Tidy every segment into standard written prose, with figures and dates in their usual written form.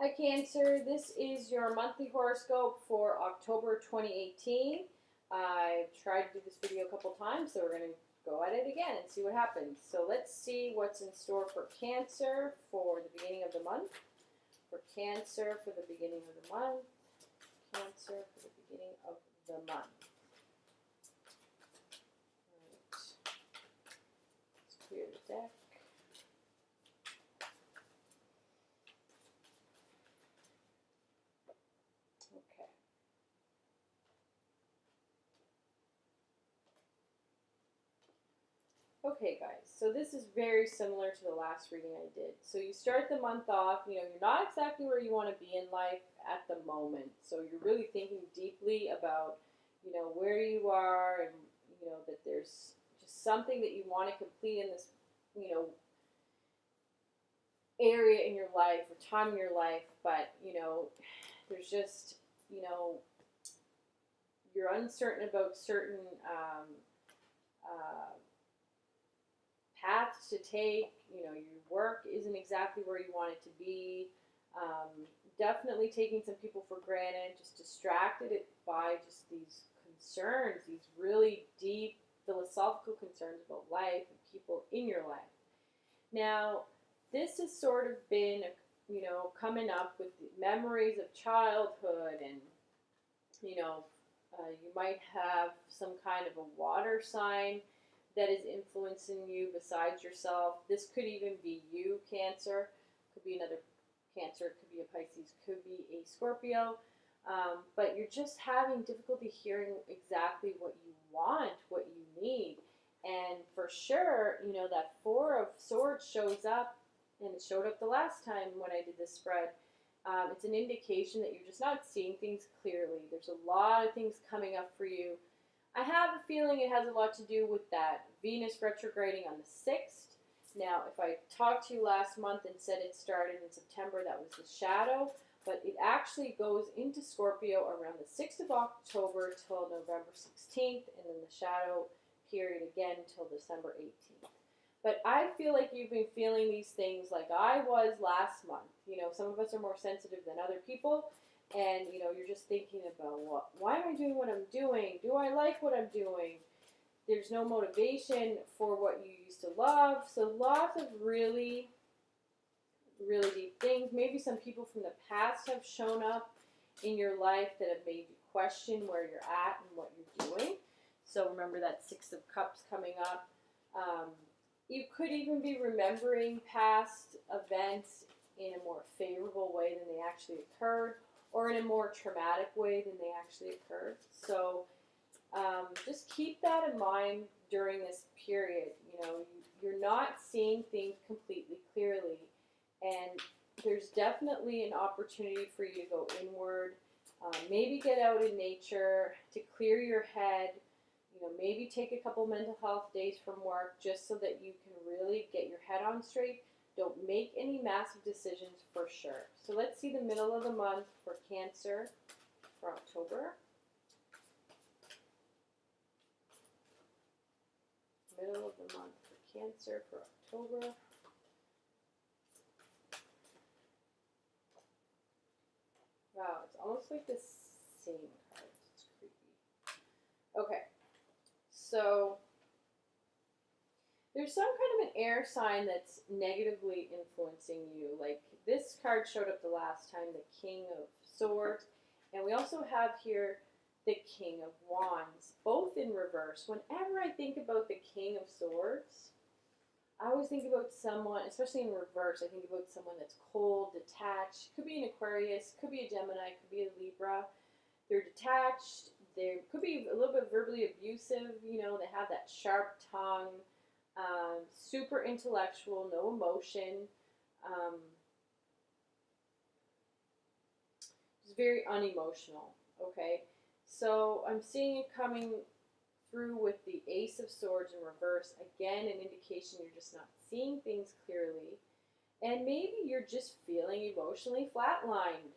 Hi Cancer, this is your monthly horoscope for October 2018. I've tried to do this video a couple times, so we're going to go at it again and see what happens. So let's see what's in store for Cancer for the beginning of the month. For Cancer for the beginning of the month. Cancer for the beginning of the month. Right. Let's clear the deck. Okay. Okay guys, so this is very similar to the last reading I did. So you start the month off, you're not exactly where you want to be in life at the moment. So you're really thinking deeply about, where you are and, that there's just something that you want to complete in this, area in your life or time in your life. But, there's just, you're uncertain about certain paths to take. Your work isn't exactly where you want it to be. Definitely taking some people for granted, just distracted by just these concerns, these really deep philosophical concerns about life and people in your life. Now, this has sort of been, coming up with the memories of childhood, and, you might have some kind of a water sign that is influencing you besides yourself. This could even be you, Cancer. Could be another Cancer. Could be a Pisces. Could be a Scorpio. But you're just having difficulty hearing exactly what you want, what you need. And for sure, that Four of Swords shows up, and it showed up the last time when I did this spread. It's an indication that you're just not seeing things clearly. There's a lot of things coming up for you. I have a feeling it has a lot to do with that Venus retrograding on the 6th. Now, if I talked to you last month and said it started in September, that was the shadow. But it actually goes into Scorpio around the 6th of October till November 16th, and then the shadow period again till December 18th. But I feel like you've been feeling these things like I was last month. Some of us are more sensitive than other people. And, you're just thinking about, why am I doing what I'm doing? Do I like what I'm doing? There's no motivation for what you used to love. So lots of really, really deep things. Maybe some people from the past have shown up in your life that have made you question where you're at and what you're doing. So remember that Six of Cups coming up. You could even be remembering past events in a more favorable way than they actually occurred, or in a more traumatic way than they actually occurred. So just keep that in mind during this period. You're not seeing things completely clearly, and there's definitely an opportunity for you to go inward, maybe get out in nature to clear your head. Maybe take a couple mental health days from work just so that you can really get your head on straight. Don't make any massive decisions for sure. So let's see the middle of the month for Cancer for October. Middle of the month for Cancer for October. Wow, it's almost like the same cards. It's creepy. Okay. So there's some kind of an air sign that's negatively influencing you. Like this card showed up the last time, the King of Swords. And we also have here the King of Wands, both in reverse. Whenever I think about the King of Swords, I always think about someone, especially in reverse, I think about someone that's cold, detached. Could be an Aquarius, could be a Gemini, could be a Libra. They're detached. They could be a little bit verbally abusive. They have that sharp tongue. Super intellectual, no emotion. Just very unemotional. Okay, so I'm seeing it coming through with the Ace of Swords in reverse. Again, an indication you're just not seeing things clearly, and maybe you're just feeling emotionally flatlined.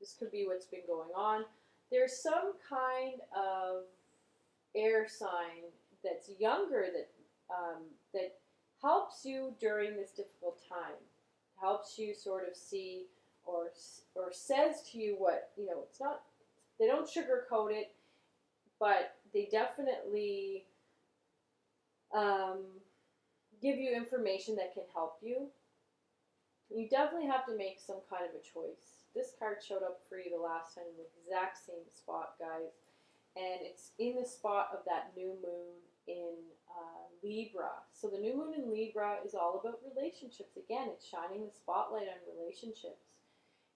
This could be what's been going on. There's some kind of air sign that's younger that helps you during this difficult time. Helps you sort of see or says to you what, it's not, they don't sugarcoat it, but they definitely give you information that can help you. You definitely have to make some kind of a choice. This card showed up for you the last time in the exact same spot, guys. And it's in the spot of that new moon in Libra. So the new moon in Libra is all about relationships. Again, it's shining the spotlight on relationships.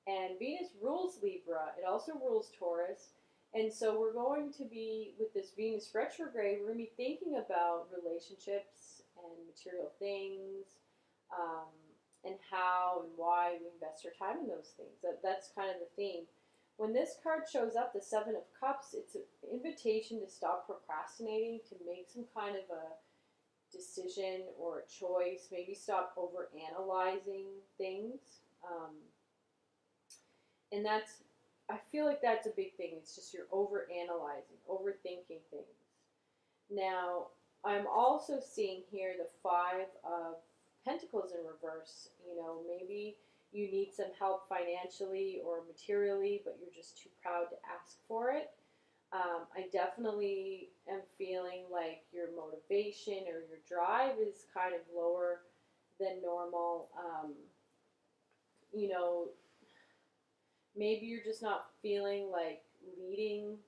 And Venus rules Libra. It also rules Taurus. And so we're going to be, with this Venus retrograde, we're going to be thinking about relationships and material things, and how and why we invest our time in those things. That's kind of the theme. When this card shows up, the Seven of Cups, it's an invitation to stop procrastinating, to make some kind of a decision or a choice, maybe stop over-analyzing things. And I feel like that's a big thing. It's just you're over-analyzing, overthinking things. Now, I'm also seeing here the Five of Pentacles in reverse. Maybe you need some help financially or materially, but you're just too proud to ask for it. I definitely am feeling like your motivation or your drive is kind of lower than normal. Maybe you're just not feeling like leading,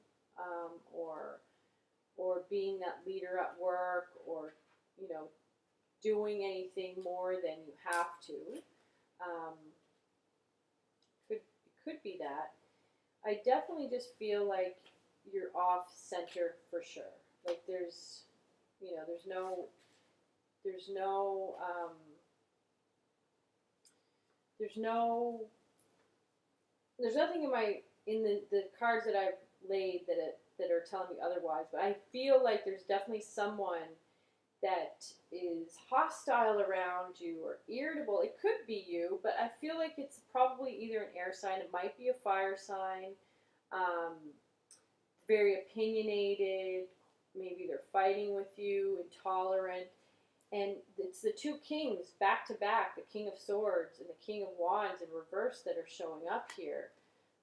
or being that leader at work, or doing anything more than you have to. Could be that. I definitely just feel like you're off center for sure. Like there's nothing in the cards that I've laid that are telling me otherwise. But I feel like there's definitely someone that is hostile around you or irritable. It could be you, but I feel like it's probably either an air sign. It might be a fire sign. Very opinionated. Maybe they're fighting with you, intolerant. And it's the two kings back to back, the King of Swords and the King of Wands in reverse, that are showing up here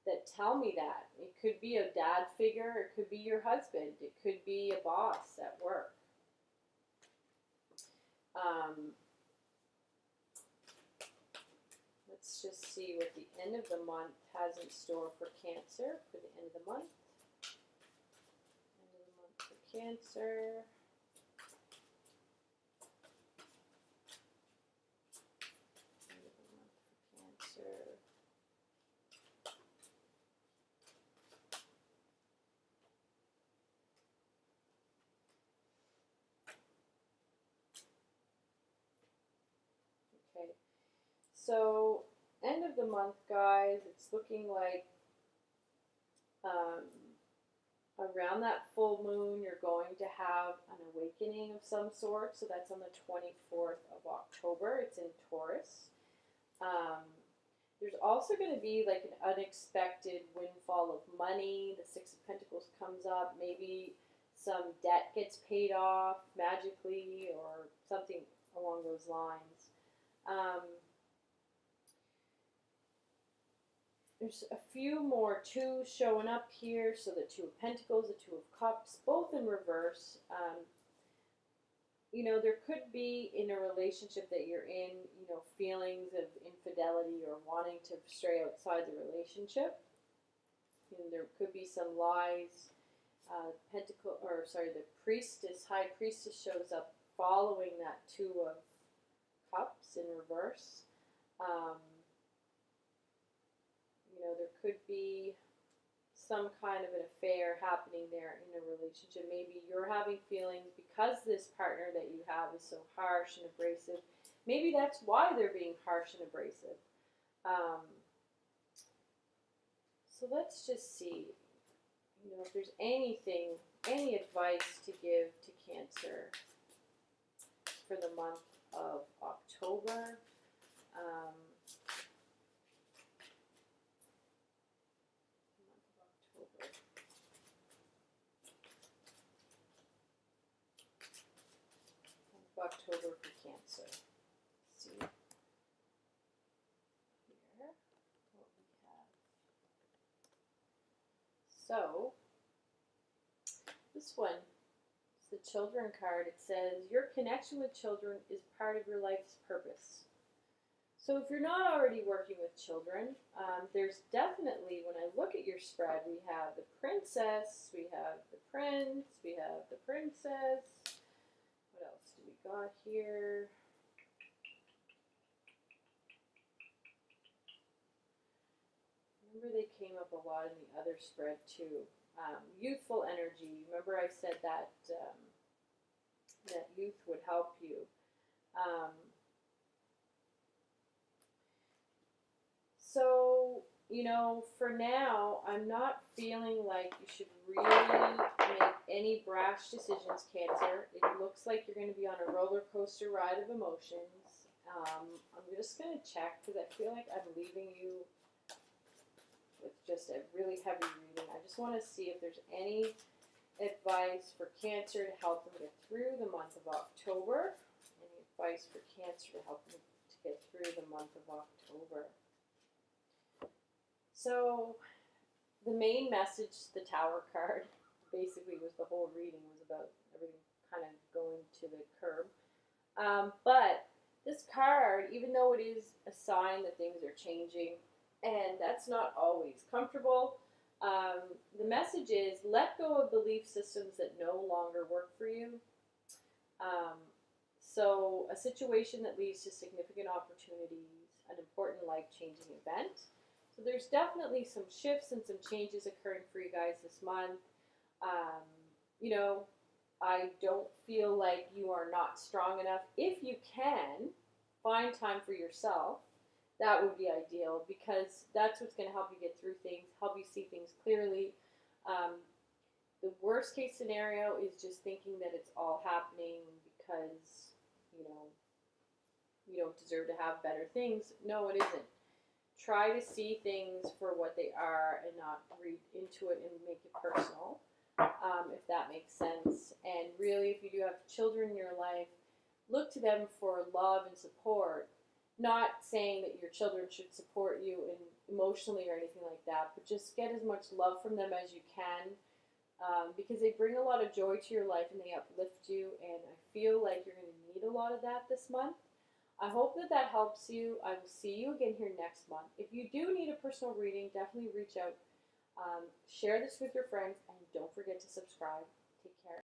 that tell me that. It could be a dad figure. It could be your husband. It could be a boss at work. Let's just see what the end of the month has in store for Cancer for the end of the month. End of the month for Cancer. End of the month for Cancer. Okay, so end of the month, guys, it's looking like around that full moon you're going to have an awakening of some sort. So that's on the 24th of October. It's in Taurus. There's also going to be like an unexpected windfall of money. The Six of Pentacles comes up. Maybe some debt gets paid off magically or something along those lines. There's a few more twos showing up here. So the Two of Pentacles, the Two of Cups, both in reverse. There could be in a relationship that you're in, feelings of infidelity or wanting to stray outside the relationship. There could be some lies. The Priestess, High Priestess shows up following that Two of Cups in reverse. There could be some kind of an affair happening there in a relationship. Maybe you're having feelings because this partner that you have is so harsh and abrasive. Maybe that's why they're being harsh and abrasive. So let's just see, if there's any advice to give to Cancer for the month of October. October for Cancer. Let's see here what we have. So, this one, it's the children card. It says, your connection with children is part of your life's purpose. So if you're not already working with children, there's definitely, when I look at your spread, we have the princess, we have the prince, we have the princess. What else do we got here? Remember they came up a lot in the other spread too. Youthful energy. Remember I said that that youth would help you. So, you know, for now, I'm not feeling like you should really make any brash decisions, Cancer. It looks like you're going to be on a roller coaster ride of emotions. I'm just going to check because I feel like I'm leaving you with just a really heavy reading. I just want to see if there's any advice for Cancer to help them get through the month of October. Any advice for Cancer to help them to get through the month of October. So the main message, the Tower card, basically was the whole reading was about everything kind of going to the curb. But this card, even though it is a sign that things are changing, and that's not always comfortable, the message is let go of belief systems that no longer work for you. So a situation that leads to significant opportunities, an important life-changing event. So there's definitely some shifts and some changes occurring for you guys this month. You know, I don't feel like you are not strong enough. If you can find time for yourself, that would be ideal because that's what's going to help you get through things, help you see things clearly. The worst case scenario is just thinking that it's all happening because, you know, you don't deserve to have better things. No, it isn't. Try to see things for what they are and not read into it and make it personal, if that makes sense. And really, if you do have children in your life, look to them for love and support. Not saying that your children should support you emotionally or anything like that, but just get as much love from them as you can, because they bring a lot of joy to your life and they uplift you. And I feel like you're going to need a lot of that this month. I hope that that helps you. I will see you again here next month. If you do need a personal reading, definitely reach out. Share this with your friends, and don't forget to subscribe. Take care.